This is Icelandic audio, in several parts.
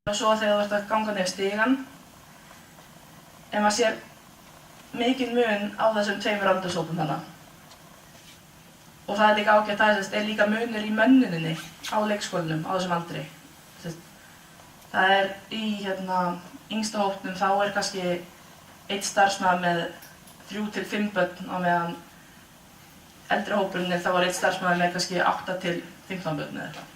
Og svo þegar þú ert að ganga niður stigann, en maður sér mikinn mun á þessum tveimur aldurshópum þarna. Og það líka ágætt að það líka munur í mönnuninni á leikskólanum á þessum aldri. Það í yngsta hópnum þá kannski einn starfsmaður með 3 til 5 börn á meðan eldri hópurinn þá einn starfsmaður með kannski 8 til 15 börn eða eitthvað.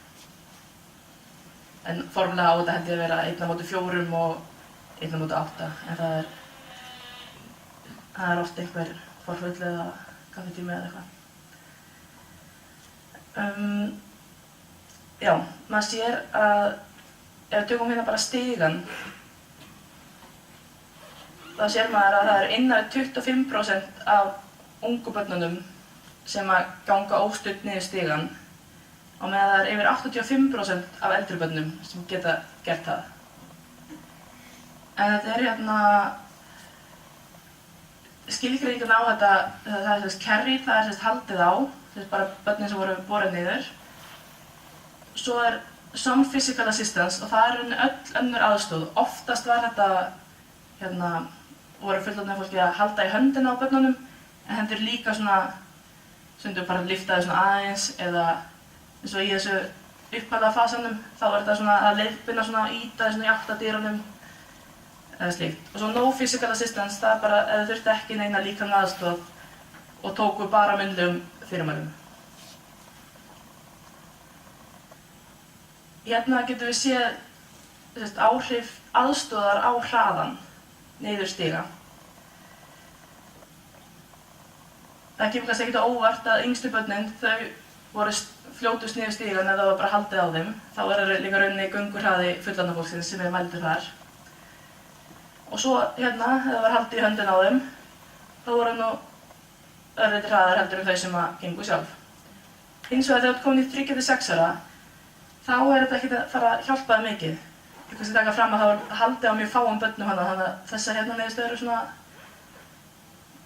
En formlega á þetta held ég að vera 1/4 og 1/8, en það oft einhver forföll eða kaffitími eða eitthvað. Já, maður sér að ef við tökum hérna bara stigann, þá sér maður að það innan 25% af ungu börnunum sem að ganga óstudd niður stigann, á meðan það yfir 85% af eldri börnum sem geta gert það. En þetta skilgreiningin á þetta, það carry, það haldið á, bara börnin sem voru borin niður. Svo some physical assistance og það öll önnur aðstoð. Oftast var þetta, voru fullorðna fólki að halda í höndina á börnunum, en hendur líka stundum bara lyftaði aðeins eða eins og í þessu upphaflega fasanum, þá þetta að leiðbeina íta í átt að dyrunum eða slíkt. Og svo no physical assistance, það bara ef þau þurfti ekki neina líkamlega aðstoð og tóku bara munnlegum fyrirmælum. Hérna getum við séð áhrif aðstoðar á hraðan niður stiga. Það kemur kannski ekkert á óvart að yngstu börnin, þau voru fljótust niður stigann eða það var bara haldið á þeim. Þá það líka rauninni göngurhraði fullorðna fólksins sem mældur þar. Og svo ef það var haldið í höndin á þeim, þá voru nú örlítið hraðar heldur þau sem gengu sjálf. Hins vegar þegar þú ert komin í 3 til 6 ára, þá þetta ekkert að fara að hjálpa það mikið. Ég kannski taka fram að það var haldið á mjög fáum börnum hana, þannig að þessar niðurstöður eru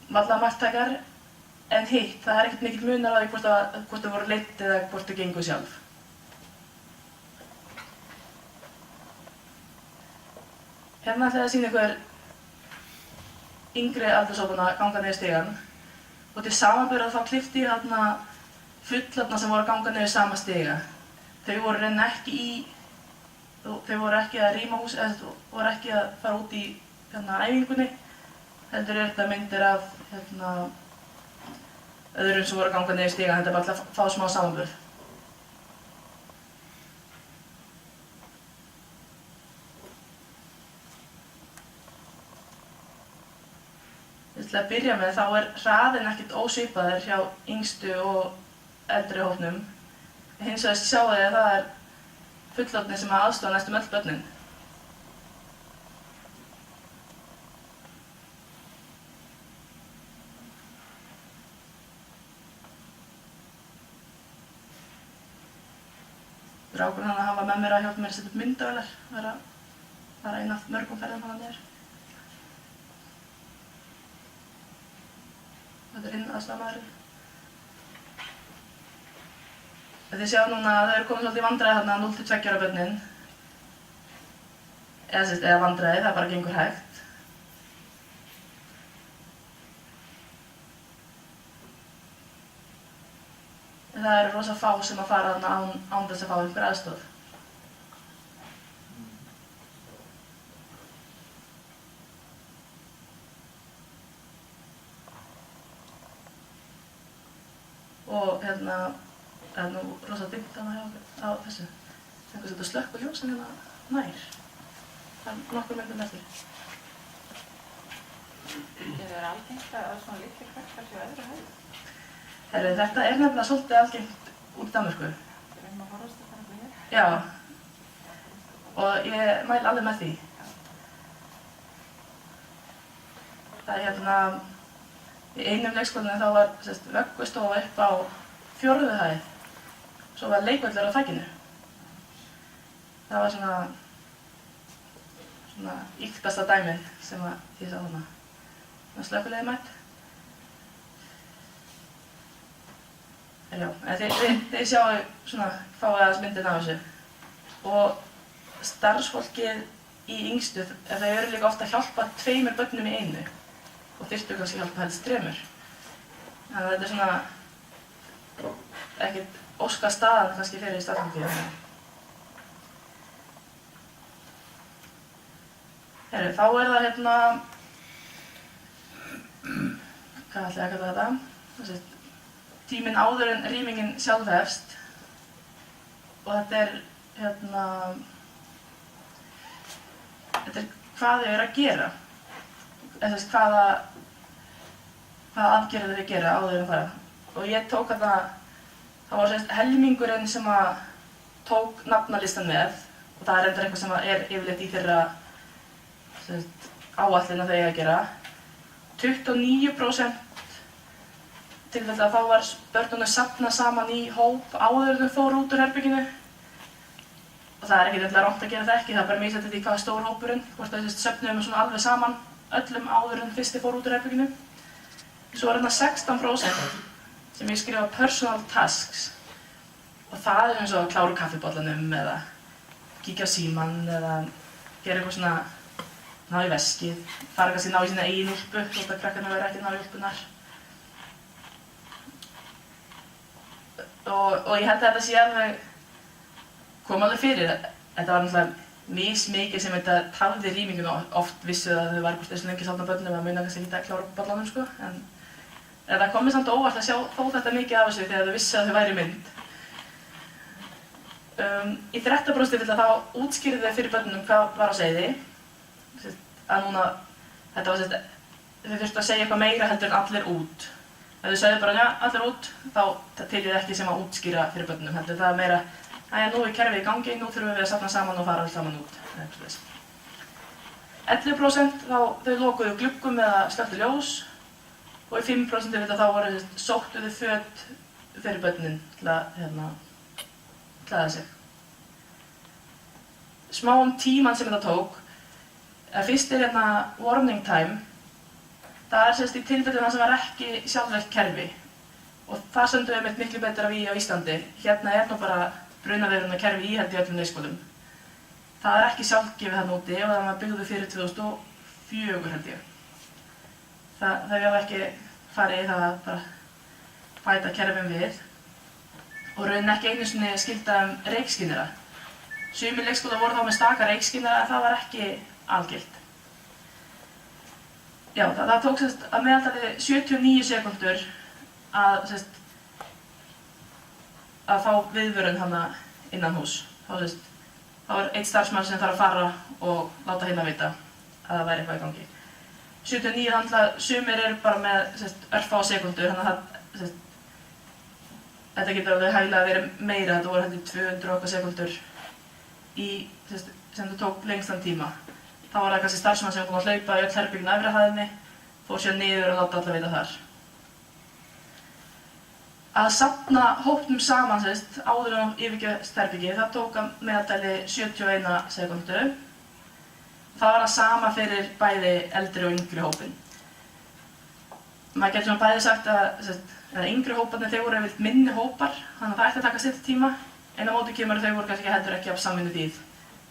varla marktækar. En hitt, það ekkert mikill munur á því hvort þau voru leidd eða hvort þau gengu sjálf. Hérna ætla ég að sýna ykkur yngri aldurshópana ganga niður stigann. Og til samanburðar þá klippti ég fullorðna sem voru að ganga niður sama stiga. Þau voru reyna þau voru ekki að rýma hús, eða voru ekki að fara út í æfingunni. Heldur þetta myndir af öðrum sem voru að ganga niður stigann, þetta bara til að fá smá samanburð. Til að byrja með þá hraðinn ekkert ósvipaður hjá yngstu og eldri hópnum. Hins vegar sjáu þið að það fullorðnir sem aðstoða næstum öll börnin. Strákurinn hann var með mér að hjálpa mér að setja upp myndavélar, vera einn af mörgum ferðum hann niður. Þetta hinn aðstoðarmaðurinn. Þið sjáu núna að þau eru komin svolítið í vandræði þarna 0 til 2 ára börnin. Eða vandræði, það bara gengur hægt. Það eru rosa fá sem að fara þarna án þess að fá einhver aðstoð. Og það nú rosa dimmt á þessu. Það setja slökku ljósin nær. Það nokkur myndum eftir. Það algengt að svona litli krakkar séu öðru hæð? Þetta nefnilega svolítið algengt út í Danmörku. Það að horfast að fara hér? Já. Og ég mæli alveg með því. Það í einum leikskólanum þá var vöggustofa upp á 4. hæð. Svo var leikvöllur á þakinu. Það var svona ýktasta dæmið sem ég sá þarna. Slökkviliðið mætt. Já, þið sjáu fáið aðeins myndin af þessu. Og starfsfólkið í yngstu, þau eru líka ofta að hjálpa 2 börnum í einu og þyrftu kannski að hjálpa helst 3. Þannig að þetta er svona ekkert óska staðan kannski fyrir starfsfólkið. Herru, þá er það hvað ætla ég að kalla þetta? Tíminn áður en rýmingin sjálf hefst og þetta er hvað þau eru að gera, hvaða aðgerðir þau gera áður en fara. Og ég tók það var helmingurinn sem að tók nafnalistan með og það er reyndar eitthvað sem er yfirleitt í þeirra áætlun að þau eiga að gera. 29% tilfelli að þá var börnunum safnað saman í hóp áður en þau fóru út úr herberginu. Og það er ekki nefnilega rangt að gera það ekki, það er bara misjafnt því hvað er stór hópurinn, hvort þau söfnuðum svona alveg saman öllum áður en fyrsti fór út úr herberginu. Svo er 16% sem ég skrifa personal tasks og það er eins og að klára kaffibollanum eða kíkja á símann eða gera eitthvað svona ná í veskið, fara kannski ná í sína eigin úlpu, þótt að krakkarnir verða ekki ná í úlpunar. Og ég held að þetta sé alveg kom alveg fyrir. Þetta var náttúrulega mismikið sem þetta tafði rýminguna oft vissu að þau var hvort þessu lengi sátna börnum að muna kannski ekki að klára bollanum sko. En það kom mér samt óvart að sjá þó þetta mikið af þessu þegar þau vissu að þau væri í mynd. Í 13% tilfella þá útskýrðu þau fyrir börnunum hvað var á seyði. Að núna, þetta var þau þurftu að segja eitthvað meira heldur en allir út. Ef þau sögðu bara, já, allir út, þá teljið ekki sem að útskýra fyrir börnunum. Heldur það meira, æja, nú er kerfið í gangi, nú þurfum við að safna saman og fara alls saman út. 11% þá þau lokuðu gluggum eða slökktu ljós og í 5% þá voru sóttuðu föt fyrir börnin til að klæða sig. Smá tímann sem þetta tók. Fyrst er warning time. Það er í tilfellum það sem var ekki sjálfvirkt kerfi og það sendum við miklu betra við á Íslandi. Hérna er nú bara brunaveiruna kerfi í held í öllum leikskólum. Það er ekki sjálfgefið þarna úti og það var byggðu fyrir 2004 held ég. Þau hafa ekki farið í það að bara bæta kerfin við og raunin ekki einu sinni skylda reykskynjara. Sumir leikskólar voru þá með staka reykskynjara en það var ekki algilt. Já, það tók að meðaltali 79 sekúndur að fá viðvörun hana innan hús. Þá er einn starfsmann sem þarf að fara og láta hinn að vita að það væri eitthvað í gangi. 79 handla, sumir eru bara með örfá sekúndur, þannig að þetta getur alveg hæglega verið meira, þetta voru heldur 200 okkar sekúndur sem það tók lengstan tíma. Þá var það kannski starfsmann sem var búinn að hlaupa í öll herbergin á efri hæðinni, fór síðan niður og láta alla vita þar. Að safna hópnum saman áður en yfirgefst herbergi, það tók að meðaltali 71 sekúndu. Það var það sama fyrir bæði eldri og yngri hópin. Maður getur bæði sagt að yngri hóparnir þeir voru yfirleitt minni hópar, þannig að það ætti að taka sitt tíma. En á móti kemur þau voru kannski heldur ekki af samvinnu tíð,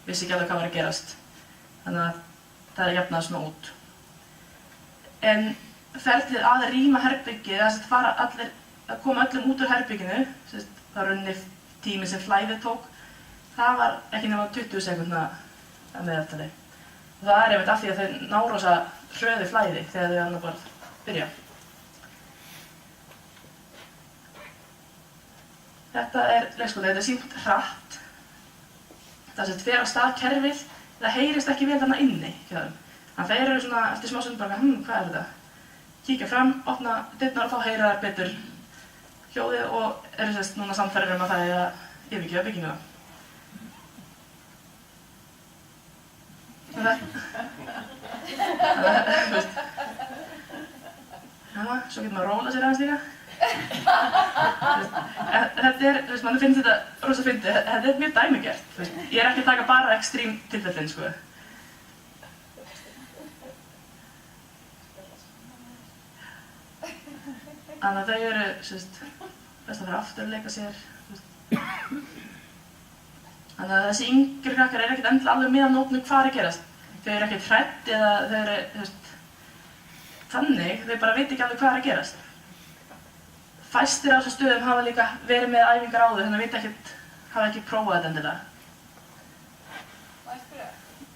vissi ekki alveg hvað var að gerast. Þannig að það er jafnað svona út. En ferlið að rýma herbergið, að koma öllum út úr herberginu, það runni tími sem flæðið tók, það var ekki nema 20 sekúndna að meðaltali. Og það er einmitt af því að þau ná rosa hröðu flæði þegar þau annað bara byrja. Þetta er leikskóli, þetta er sýnt hratt. Það fer af stað kerfið, það heyrist ekki vel þarna inni hjá þeim. Þannig að þeir eru svona eftir smá stund bara, hvað er þetta? Kíkja fram, opna dyrnar og þá heyra þær betur hljóðið og eru núna samferðir að það er að yfirgefa bygginguna. Svo getur maður að róla sér aðeins líka. Þetta er, mann finnst þetta rosa fyndið, þetta er mjög dæmigert. Ég er ekki að taka bara extreme tilfellin, sko. Þannig að þau eru, best að fara aftur að leika sér. Þannig að þessi yngri krakkar ekkert endilega alveg með að nótnu hvað að gerast. Þau ekkert hrædd eða þau þú veist, þannig, þau bara veit ekki alveg hvað að gerast. Fæstir á þessum stöðum hafa líka verið með æfingar áður, þannig að vita ekkert, hafa ekki prófað þetta endilega. Má ég spyrja?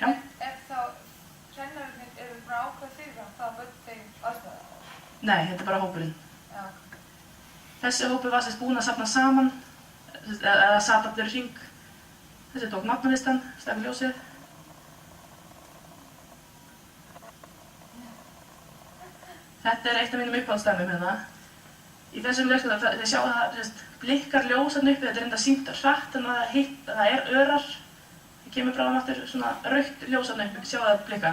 Já. Þá kennararnir eru frá ákveð fyrirfram hvaða börn þeir aðstoða? Nei, þetta er bara hópurinn. Já. Þessi hópur var búinn að safna saman, eða sat allir í hring. Þessi tók nafnalistan, stakk ljósið. Þetta er eitt af mínum uppáhaldsdæmum hérna. Í þessum leikskóla, þið sjáu það blikkar ljós þarna uppi, þetta er enda sýnt hratt en það er örar. Það kemur bráðum aftur svona rautt ljós þarna uppi, sjáu það blikka.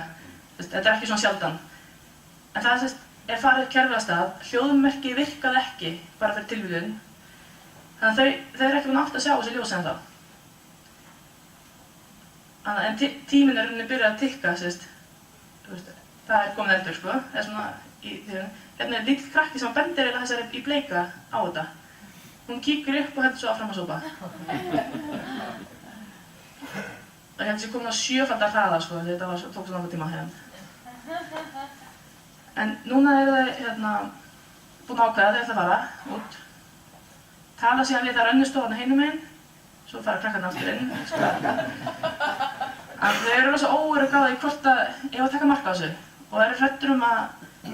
Þetta er ekki svona sjaldan. En það er farið kerfið af stað, hljóðmerki virkaði ekki bara fyrir tilviljun. Þannig að þau eru ekki búin átt að sjá þessi ljós ennþá. En tíminn er rauninni byrjað að tikka, það er komið eldur sko. Það er svona hérna er lítill krakki sem bendir eiginlega þessari í bleika á þetta. Hún kíkur upp og heldur svo áfram að sópa. Það heldur sér komin á 7-faldar hraða sko, þetta tók svo langan tíma hérna. En núna eru þau búin að ákveða þau ætla að fara út. Tala síðan við þar önnur stofana hinum megin, svo fara krakkarnir aftur inn. En þau eru svo óörugg á því hvort að eiga að taka mark á þessu og eru hræddir að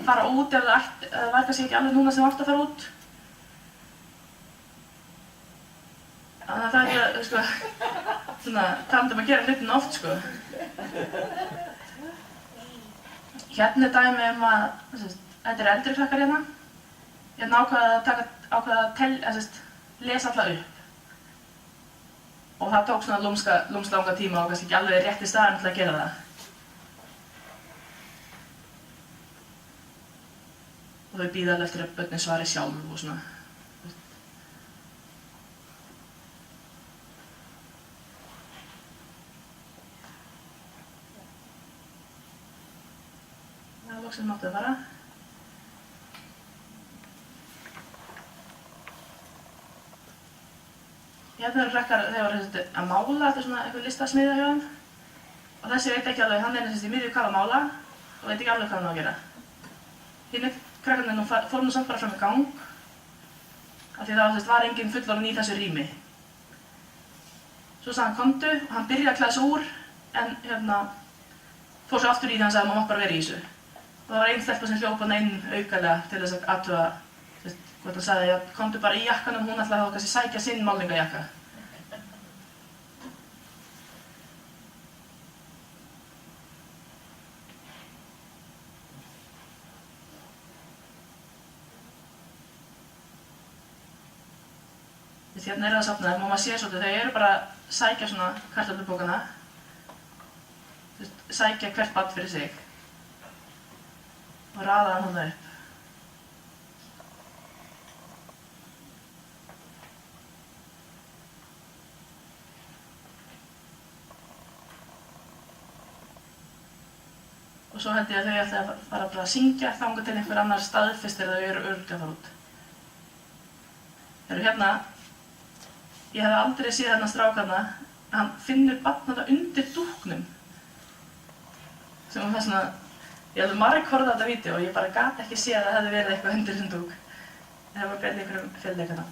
fara út ef það var kannski ekki alveg núna sem átt að fara út. Þannig að það er ekki að, svona, talandi að gera hlutina oft, sko. Hérna er dæmi að, þetta er eldri krakkar hérna. Hérna ákvaða að lesa alla upp. Og það tók svona lúmslanga tíma og kannski ekki alveg rétti staðinn til að gera það. Og þau bíða alveg eftir að börnin svari sjálf og svona. Það er loksins máttu að fara. Hérna eru krakkar, þeir voru að mála, þetta er svona eitthvað listasmiðja hjá þeim. Og þessi veit ekki alveg, hann er í miðju hvað að mála og veit ekki alveg hvað hann á að gera. Hinir krakkarnir fóru nú samt bara fram í gang af því það var enginn fullorðinn í þessu rými. Svo sagði hann komdu og hann byrjaði að klæða sig úr en fór svo aftur í því hann sagði að maður mátt bara vera í þessu. Og það var ein stelpa sem hljóp hann inn aukalega til þess að athuga hvort hann sagði að komdu bara í jakkanum, hún ætlaði þá kannski sækja sinn málningajakka. Hérna eru það safnaðir og maður sér svolítið, þau eru bara að sækja svona kartöflubókana, sækja hvert barn fyrir sig og raða hann þarna upp. Og svo held ég að þau ætla að fara bara að syngja þangað til einhver annar staðfestir að þau eru örugglega að fara út. Þeir eru hérna. Ég hef aldrei séð þarna strákarna að hann finnur barn þetta undir dúknum. Sem var svona, ég hafði marghorfað á þetta vídeó og ég bara gat ekki séð að það hefði verið eitthvað undir þessum dúk. Það var beðið einhverjum fjölleikana.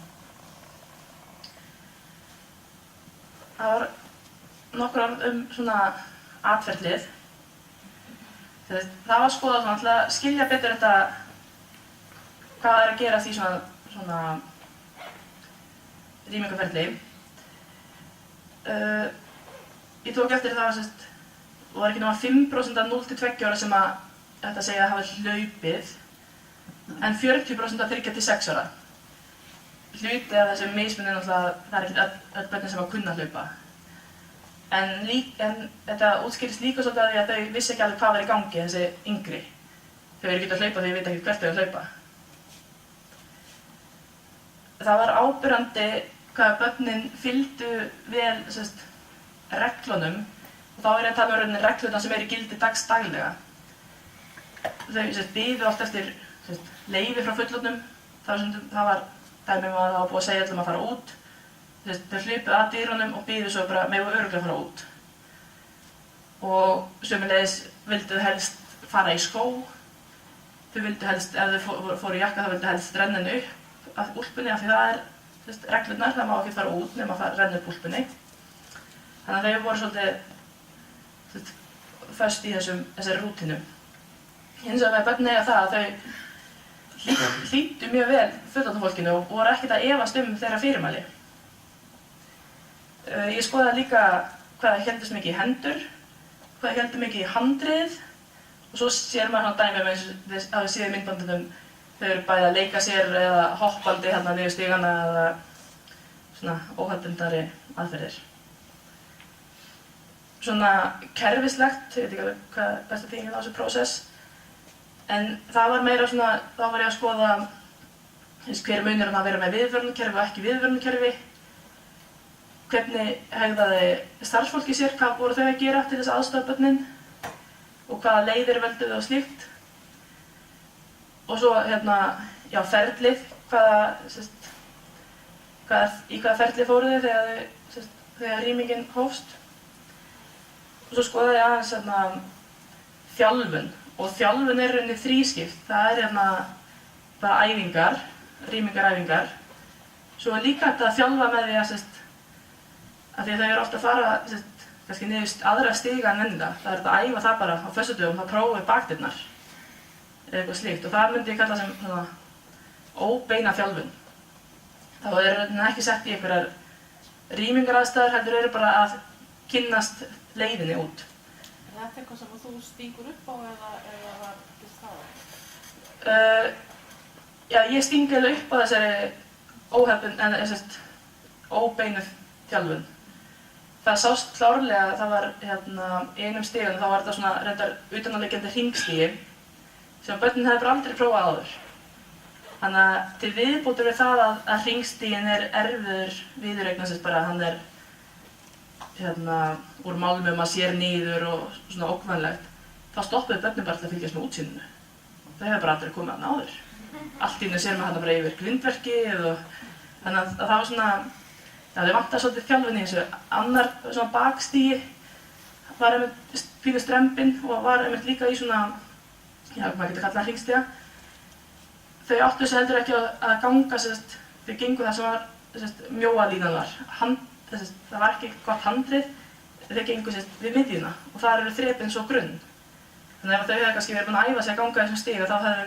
Það var nokkur orð svona atferlið. Það var skoðað svona til að skilja betur þetta hvað er að gerast í svona rýmingarferli. Ég tók eftir það var ekki nema 5% af 0-2 ára sem að þetta segja að hafa hlaupið en 40% af 3-6 ára. Hluti af þessum mismunni er náttúrulega það er ekki öll börnin sem að kunna hlaupa. En þetta útskýrist líka svolítið að því að þau vissi ekki alveg hvað var í gangi, þessi yngri. Þau eru ekki að hlaupa því þau veit ekki hvert þau eru að hlaupa. Það var áberandi hvað börnin fylgdu vel reglunum og þá er ég að tala um regluna sem eru í gildi daglega. Þau biðu oft eftir leyfi frá fullorðnum. Það var dæmi að það var búið að segja öllum að fara út þau hlupu að dyrunum og biðu svo bara megum örugglega fara út. Og sömuleiðis vildu helst fara í skó. Þau vildu helst, ef þau fóru í jakka, þá vildu helst renna henni upp af úlpunni af því það reglurnar, það má ekki fara út nema að renna upp úlpunni. Þannig að þau voru svolítið föst í þessari rútínu. Hins vegar með börnin eiga það að þau hlýddu mjög vel fullorðna fólkinu og voru ekkert að efast þeirra fyrirmæli. Ég skoðaði líka hvað það héldist mikið í hendur, hvað það héldi mikið í handrið og svo sér maður svona dæmi eins og að þið séð í myndbandinum þau eru bæði að leika sér eða hoppandi hérna niður stígana eða svona óhefðbundnari aðferðir. Svona kerfislegt, ég veit ekki alveg hvað besta þýðingin á þessu prósess, en það var meira svona, þá var ég að skoða hver er munurinn að vera með viðvörunarkerfi og ekki viðvörunarkerfi, hvernig hegðaði starfsfólki sér, hvað voru þau að gera til þess að aðstoða börnin og hvaða leiðir völdu þau og slíkt. Og svo ferlið, í hvaða ferlið fóru þau þegar rýmingin hófst. Og svo skoðaði ég aðeins þjálfun og þjálfun er rauninni þrískipt. Það er bara æfingar, rýmingaræfingar. Svo er líka hægt að þjálfa með því að því þau eru ofta að fara kannski niður aðra stiga en venjulega. Það er hægt að æfa það bara á föstudögum, þá prófið bakdyrnar eða eitthvað slíkt og það myndi ég kalla sem óbeina þjálfun. Þá er ekki sett í einhverjar rýmingaraðstæður, heldur eru bara að kynnast leiðinni út. Er þetta eitthvað sem þú stígur upp á eða var ekki staðar? Já, ég sting eiginlega upp á þessari óbeinu þjálfun. Það sást klárlega, það var í einum stígunum, þá var þetta svona reyndar utanáliggjandi hringstigi sem börnin hefði bara aldrei prófað áður. Þannig að til viðbótar við það að hringstiginn er erfiður viðureign, bara hann er úr málmum að sér niður og svona ógnvænlegt, þá stoppuðu börnin bara til að fylgjast með útsýninu. Þau hefði bara aldrei komið þarna áður. Allt í einu sér maður bara yfir grindverkið og þannig að það var svona, þau vantaði svolítið þjálfun í þessu. Annar svona bakstigi var einmitt pínu strembinn og var einmitt líka í svona, maður getur kallað hringstiga. Þau áttu þessu heldur ekki að ganga, þau gengu það sem var mjóa línan var. Það var ekki gott handrið, þau gengu við miðjuna og þar eru þrepin svo grunn. Þannig að ef þau hefði kannski verið búin að æfa sig að ganga þessum stiga þá hefðu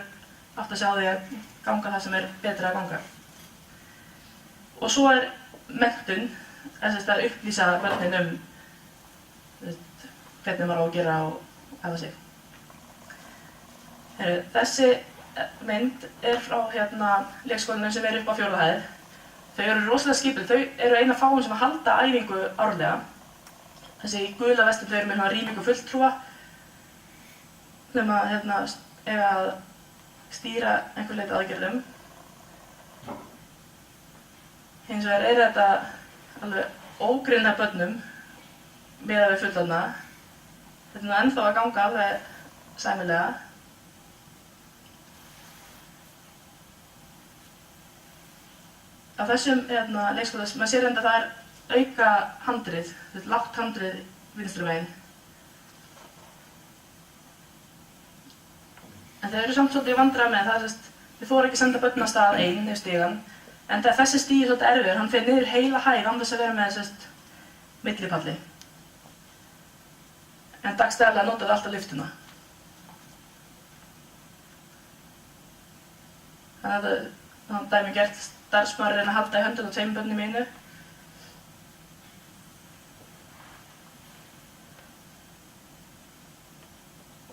átt að sjá því að ganga það sem er betra að ganga. Og svo er menntun, að upplýsa börnin hvernig maður á að gera og æfa sig. Þessi mynd er frá leikskólanum sem er upp á 4. hæð. Þau eru rosalega skipul, þau eru eina fáum sem að halda æfingu árlega. Þessi gula vestin, þau eru með rýmingu fulltrúa nema eiga að stýra einhver leyti aðgerðum. Hins vegar er þetta alveg ógrynna börnum miðað við fullorðna. Þetta er ennþá að ganga alveg sæmilega. Á þessum leikskóla, maður sér að það er auka handrið, lágt handrið vinstri megin. En þau eru samt svolítið í vandræðum með það, þau þora ekki að senda börnin af stað ein niður stígan. En þegar þessi stígi er svolítið erfiður, hann fer niður heila hæð án þess að vera með millipalli. En dagstæðarlega notaðu alltaf lyftuna. Þannig að það er dæmi gert. Starfsmaður reyna að halda í höndunum á 2 börnum í einu.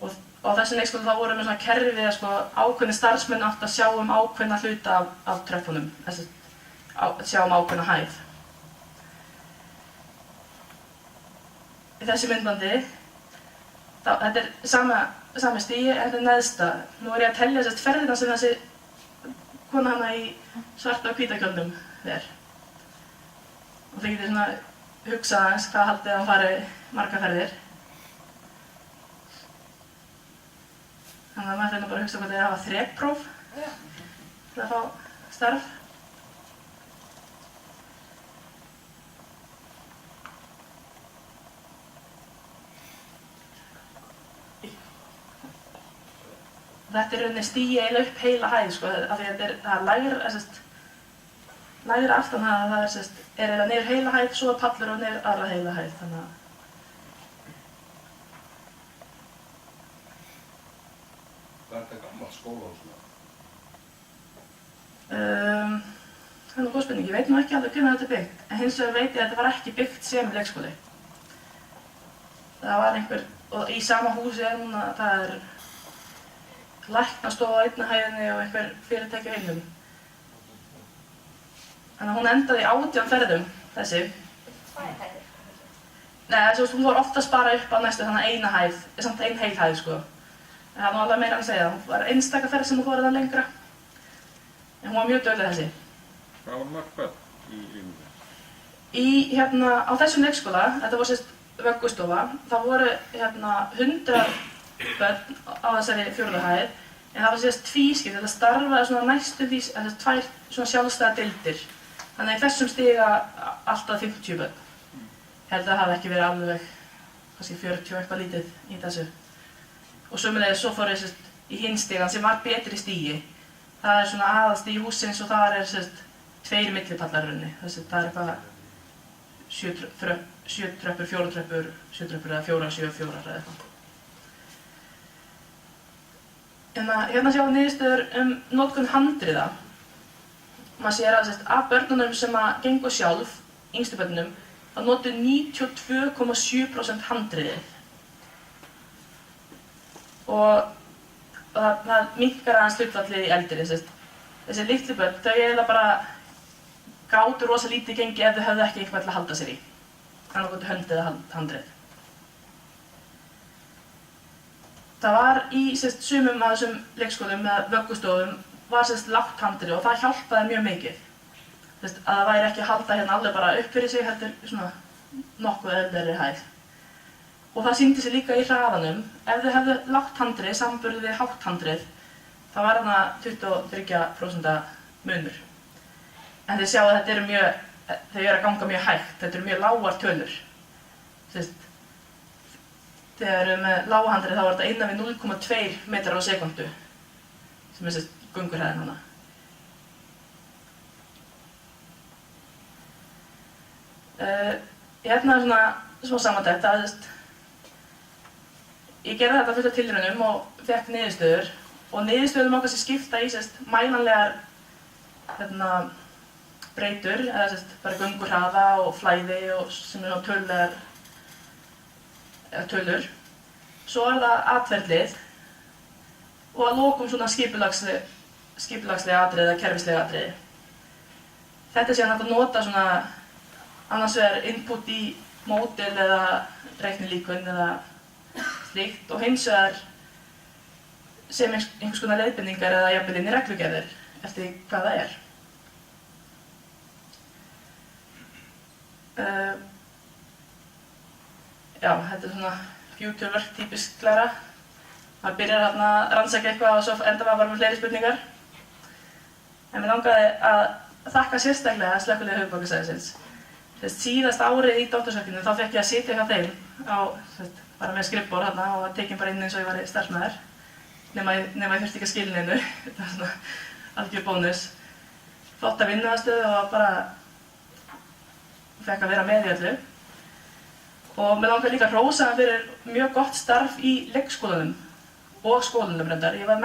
Og á þessum leikskóla þá voru með svona kerfi að ákveðni starfsmenn átt að sjá ákveðna hluta af tröppunum, sjá ákveðna hæð. Í þessu myndbandi, þetta er sami stigi en þetta er neðsta. Nú er ég að telja ferðina sem þessi kona hana í svarta og hvíta kjólnum þér. Og þið getið hugsað aðeins hvað haldið að hann fari margar ferðir. Þannig að maður reyna bara að hugsa hvað þið er að hafa þrekpróf til að fá starf. Þetta er rauninni stigi eiginlega upp heila hæð, sko, af því að það er lægra aftan það er eiginlega niður heila hæð, svo er pallur og niður aðra heila hæð, þannig að... Hvað er þetta gammal skólahús svona? Það er nú góð spurning, ég veit nú ekki alveg hvernig þetta er byggt, en hins vegar veit ég að þetta var ekki byggt sem leikskóli. Það var einhver, og í sama húsi er núna, það er læknastofa á einni hæðinni og einhver fyrirtæki á hinum. Þannig að hún endaði í 18 ferðum, þessi. Tvær hæðir. Nei, hún var oftast bara upp á næstu þannig eina hæð, samt ein heil hæð, sko. En það var alveg meira að segja, hún var einstaka ferð sem hún fór það lengra. En hún var mjög dugleg þessi. Hvað var mörg börn í rýminu? Á þessum leikskóla, þetta var vöggustofa, það voru 100 börn á þessari 4. hæð, en það var tvískipt, þetta starfaði svona næstum því, tvær svona sjálfstæðar deildir. Þannig að í þessum stiga alltaf 50 börn. Ég held að það hafi ekki verið alveg, kannski 40 eitthvað lítið í þessu. Og sömulegis svo fór ég í hinn stigan sem var betri stigi. Það er svona aðalstigi hússins og þar er 2 millipallar runni. Það er eitthvað 7 tröppur, 4 tröppur, 7 tröppur eða 4, 7, 4 eða eitthvað. Hérna sjáum við niðurstöður notkun handriða. Maður sér að af börnunum sem gengu sjálf, yngstu börnunum, það notu 92,7% handriðið. Og það minnkar aðeins hlutfallið í eldri. Þessi litlu börn, þau eiginlega bara gátu rosa lítið gengi ef þau höfðu ekki eitthvað til að halda sér í. Annað hönd eða handrið. Það var í sumum af þessum leikskólum með vöggustofum var lágt handrið og það hjálpaði mjög mikið. Að það væri ekki að halda hérna alveg bara upp fyrir sig, heldur svona nokkuð eðlilegri hæð. Og það sýndi sig líka í hraðanum. Ef þau hefðu lágt handrið samanburði við hátt handrið, þá var þarna 23% munur. En þið sjáu að þau eru að ganga mjög hægt, þetta eru mjög lágar tölur. Þegar við erum með lága handrið þá var þetta innan við 0,2 metrar á sekundu, sem er göngurhæðin hana. Hérna er svona smá samantekt. Ég gerði þetta fullt af tilraunum og fékk niðurstöður. Og niðurstöður má kannski skipta í mælanlegar breytur, eða bara göngurhraða og flæði og sem er svona tölur. Svo er það atferlið og að lokum svona skipulagslega atriði eða kerfislega atriði. Þetta er síðan hægt að nota svona annars vegar input í módel eða reiknilíkun eða slíkt og hins vegar sem einhvers konar leiðbendingar eða jafnvel inn í reglugerðir eftir hvað það er. Já, þetta er svona future-work típisk læra. Maður byrjar hérna að rannsaka eitthvað og svo endar maður bara með fleiri spurningar. En mér langaði að þakka sérstaklega Slökkviliði Höfuðborgarsvæðisins. Síðast árið í doktorsverkefninu þá fékk ég að sitja hjá þeim bara með skrifborð hérna og tekin bara inn eins og ég var starfsmaður. Nema ég þurfti ekki að skila neinu. Þetta var svona algjör bónus. Flotta vinnuaðstöðu og bara fekk að vera með í öllu. Og mér langar líka að hrósa hann fyrir mjög gott starf í leikskólanum og skólanum reyndar. Ég var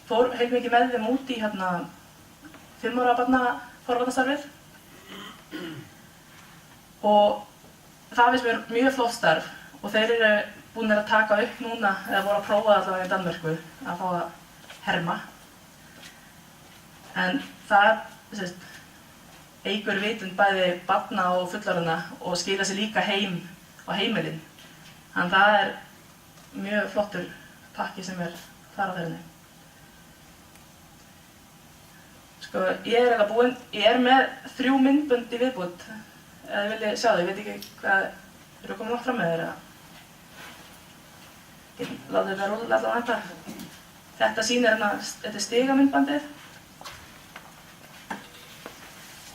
fór heilmikið með þeim út í 5 ára forvarnastarfið. Og það finnst mér mjög flott starf og þeir eru búin að taka upp núna, eða voru að prófa allavega í Danmörku að fá að herma. En það eykur vitund bæði barna og fullorðinna og skila sér líka heim á heimilin. Þannig það er mjög flottur pakki sem er þar á ferðinni. Ég er með 3 myndbönd í viðbútt. Ef þið viljið sjá þau, ég veit ekki hvað eru komin langt fram með þeirra. Ég láti þetta rúlla allavega þetta. Þetta sýnir þetta er stigamyndbandið.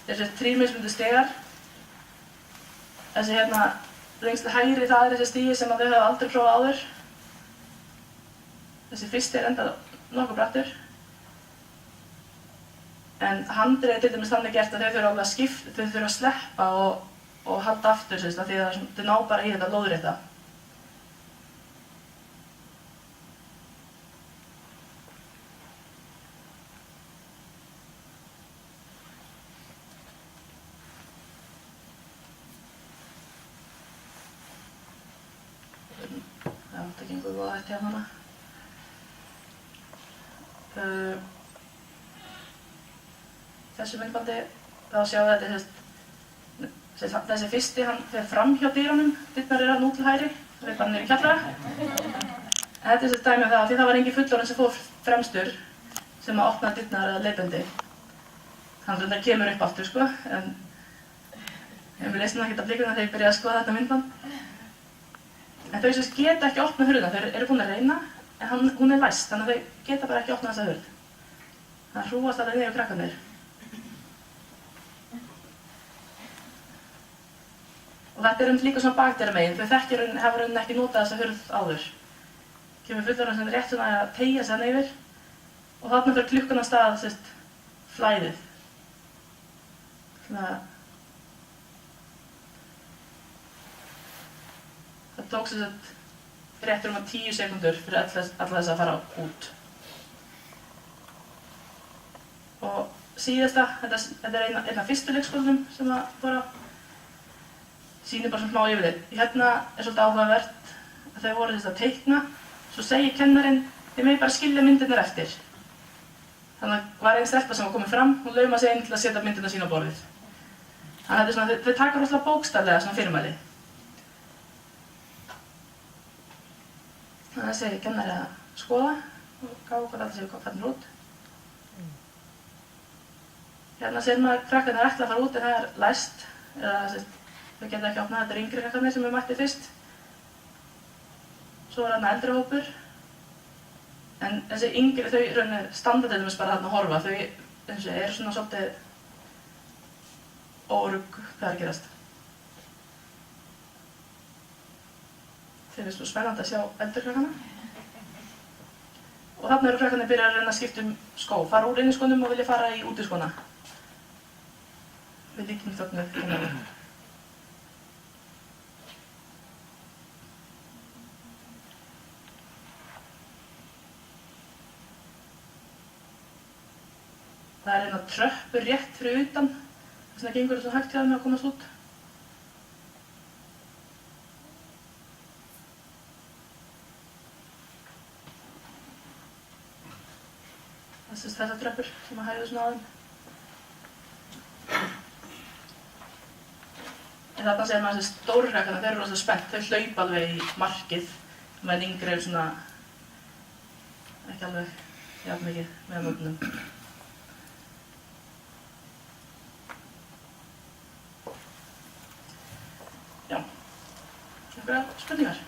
Þessi 3 mismunandi stigar. Þessi lengst til hægri, það er þessi stigi sem þau hafa aldrei prófað áður. Þessi fyrsti enda nokkuð brattur. En handriðið til dæmis þannig gert að þau þurfa alveg að skipta, þau þurfa að sleppa og halda aftur því að þau ná bara í þetta lóðrétta. Já, það gengur góða hægt hjá hana. Þessu myndbandi þá sjáum við þetta þessi fyrsti hann fer fram hjá dyrunum, dyrnar eru út til hægri, það er bara niður í kjallara. En þetta er þessi dæmi af það, því það var engin fullorðinn sem fór fremstur sem að opna dyrnar eða leiðbendi. Hann reyndar kemur upp aftur sko, en við leysum það ekkert af blikunum þegar ég byrjaði að skoða þetta myndband. En þau sem geta ekki opnað hurðina, þau eru búin að reyna, en hún er læst, þannig að þau geta bara ekki opnað þessa hurð. Það hrúast alveg niður krakkarnir. Og þetta er líka svona bakdyramegin, þau hafa rauninni ekki notað þessa hurð áður. Kemur fullorðinn sem rétt svona að teygja sig þarna yfir og þarna fyrir klukkan af stað flæðið. Það tók rétt rúma 10 sekúndur fyrir alla þess að fara út. Og síðasta, þetta er einn af fyrstu leikskólanum sem að fór á. Sýnir bara svona smá yfirlit. Hérna er svolítið áhugavert að þau voru að teikna, svo segir kennarinn, þið megið bara skilja myndirnar eftir. Þannig að var einn stelpa sem var komið fram, hún lauma sig inn til að setja myndirnar sín á borðið. Þannig að þetta er svona, þau taka rosalega bókstaflega svona fyrirmæli. Þannig að segir kennari að skoða og gá hvað þetta séu hvað fannir út. Hérna sér maður að krakkarnir ætla að fara út en það er læst, eða þau geta ekki opnað, þetta er yngri krakkarnir sem við mætti fyrst. Svo er þarna eldri hópur. En þessi yngri, þau rauninni standa til dæmis bara þarna að horfa. Þau eru svona svolítið órugg hvað er að gerast. Þeir eru svo spennandi að sjá eldri krakkana. Og þarna eru krakkarnir byrjað að reyna að skipta skó. Fara úr inniskónum og vilja fara í útiskóna. Við líkjum þögnuð kennari. Það er eina tröppur rétt fyrir utan, þess vegna gengur þetta svo hægt hjá þeim að komast út. Þessar tröppur sem að hægðu svona á þeim. En þarna sér maður þessi stóru krakkarnir, þeir eru rosa spennt, þau hlaupa alveg í markið, meðan yngri eru svona ekki alveg jafn mikið með mögnum. Já, einhverjar spurningar?